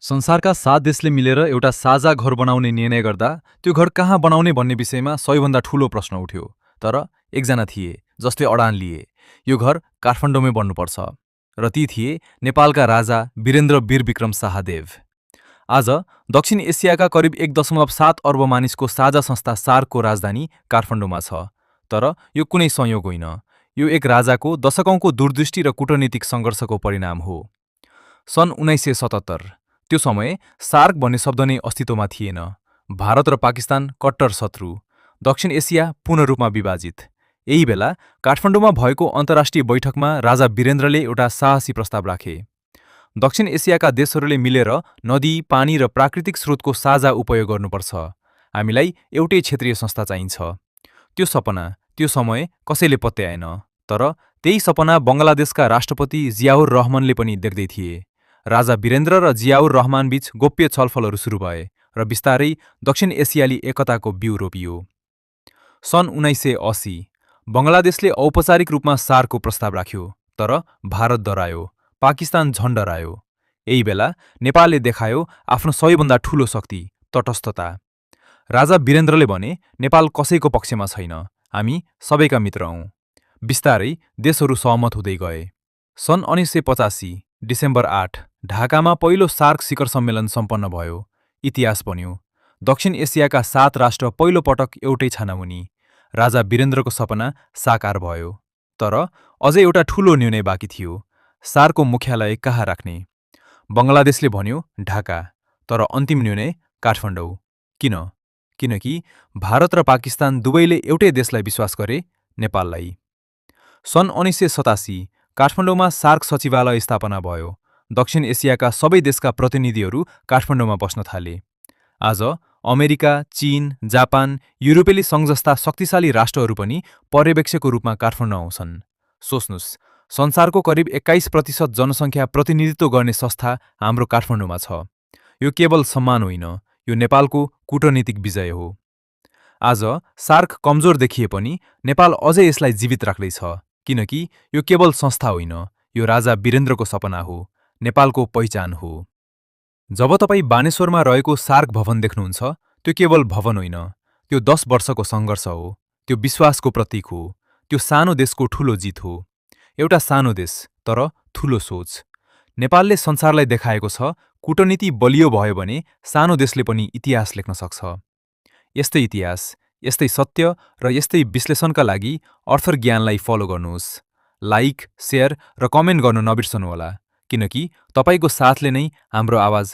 संसारका 7 देशले मिलेर एउटा साझा घर बनाउने निर्णय गर्दा त्यो घर कहाँ बनाउने भन्ने विषयमा सबैभन्दा ठूलो प्रश्न उठ्यो। तर एकजना थिए जसले अडान लिए, यो घर काठमाडौँमै बन्नुपर्छ। र ती थिए नेपालका राजा वीरेन्द्र वीर विक्रम शाहदेव। आज दक्षिण एसियाका करिब 1.7 अर्ब मानिसको साझा संस्था सार्कको राजधानी काठमाडौँमा छ। तर यो कुनै संयोग होइन, यो एक राजाको दशकौंको दूरदृष्टि र कूटनीतिक सङ्घर्षको परिणाम हो। सन् 1977 त्यो समय सार्क भन्ने शब्द नै अस्तित्वमा थिएन। भारत र पाकिस्तान कट्टर शत्रु, दक्षिण एसिया पूर्ण रूपमा विभाजित। यही बेला काठमाडौँमा भएको अन्तर्राष्ट्रिय बैठकमा राजा वीरेन्द्रले एउटा साहसी प्रस्ताव राखे। दक्षिण एसियाका देशहरूले मिलेर नदी, पानी र प्राकृतिक स्रोतको साझा उपयोग गर्नुपर्छ। हामीलाई एउटै क्षेत्रीय संस्था चाहिन्छ। त्यो सपना त्यो समय कसैले पत्याएन। तर त्यही सपना बङ्गलादेशका राष्ट्रपति जियाउर रहमानले पनि देख्दै थिए। राजा वीरेन्द्र र जियाउर रहमान बीच गोप्य छलफलहरू सुरु भए र बिस्तारै दक्षिण एसियाली एकताको बिउ रोपियो। सन् 1980 बङ्गलादेशले औपचारिक रूपमा सार्कको प्रस्ताव राख्यो। तर भारत डरायो, पाकिस्तान झन डरायो। यही बेला नेपालले देखायो आफ्नो सबैभन्दा ठूलो शक्ति, तटस्थता। राजा वीरेन्द्रले भने, नेपाल कसैको पक्षमा छैन, हामी सबैका मित्र हौं। बिस्तारै देशहरू सहमत हुँदै गए। सन् 1985 डिसेम्बर 8 ढाकामा पहिलो सार्क शिखर सम्मेलन सम्पन्न भयो। इतिहास बन्यो। दक्षिण एसियाका 7 राष्ट्र पहिलो पटक एउटै छानामुनि। राजा वीरेन्द्रको सपना साकार भयो। तर अझै एउटा ठूलो निर्णय बाँकी थियो। सार्कको मुख्यालय कहाँ राख्ने? बङ्गलादेशले भन्यो ढाका, तर अन्तिम निर्णय काठमाडौँ। किन? किनकि भारत र पाकिस्तान दुवैले एउटै देशलाई विश्वास गरे, नेपाललाई। सन् 1987 काठमाडौँमा सार्क सचिवालय स्थापना भयो। दक्षिण एसियाका सबै देशका प्रतिनिधिहरू काठमाडौँमा बस्न थाले। आज अमेरिका, चीन, जापान, युरोपेली सङ्घ जस्ता शक्तिशाली राष्ट्रहरू पनि पर्यवेक्षकको रूपमा काठमाडौँ आउँछन्। सोच्नुस्, संसारको करिब 21% जनसङ्ख्या प्रतिनिधित्व गर्ने संस्था हाम्रो काठमाडौँमा छ। यो केवल सम्मान होइन, यो नेपालको कूटनीतिक विजय हो। आज सार्क कमजोर देखिए पनि नेपाल अझै यसलाई जीवित राख्दैछ, किनकि यो केवल संस्था होइन, यो राजा वीरेन्द्रको सपना हो, नेपालको पहिचान हो। जब तपाईँ बानेश्वरमा रहेको सार्क भवन देख्नुहुन्छ, त्यो केवल भवन होइन, त्यो 10 वर्षको सङ्घर्ष हो, त्यो विश्वासको प्रतीक हो, त्यो सानो देशको ठूलो जित हो। एउटा सानो देश, तर ठूलो सोच। नेपालले संसारलाई देखाएको छ, कूटनीति बलियो भयो भने सानो देशले पनि इतिहास लेख्न सक्छ। यस्तै इतिहास, यस्तै सत्य र यस्तै विश्लेषणका लागि अर्थर ज्ञानलाई फलो गर्नुहोस्। लाइक, शेयर र कमेन्ट गर्न नबिर्सनुहोला, किनकि तपाईको साथले नै हाम्रो आवाज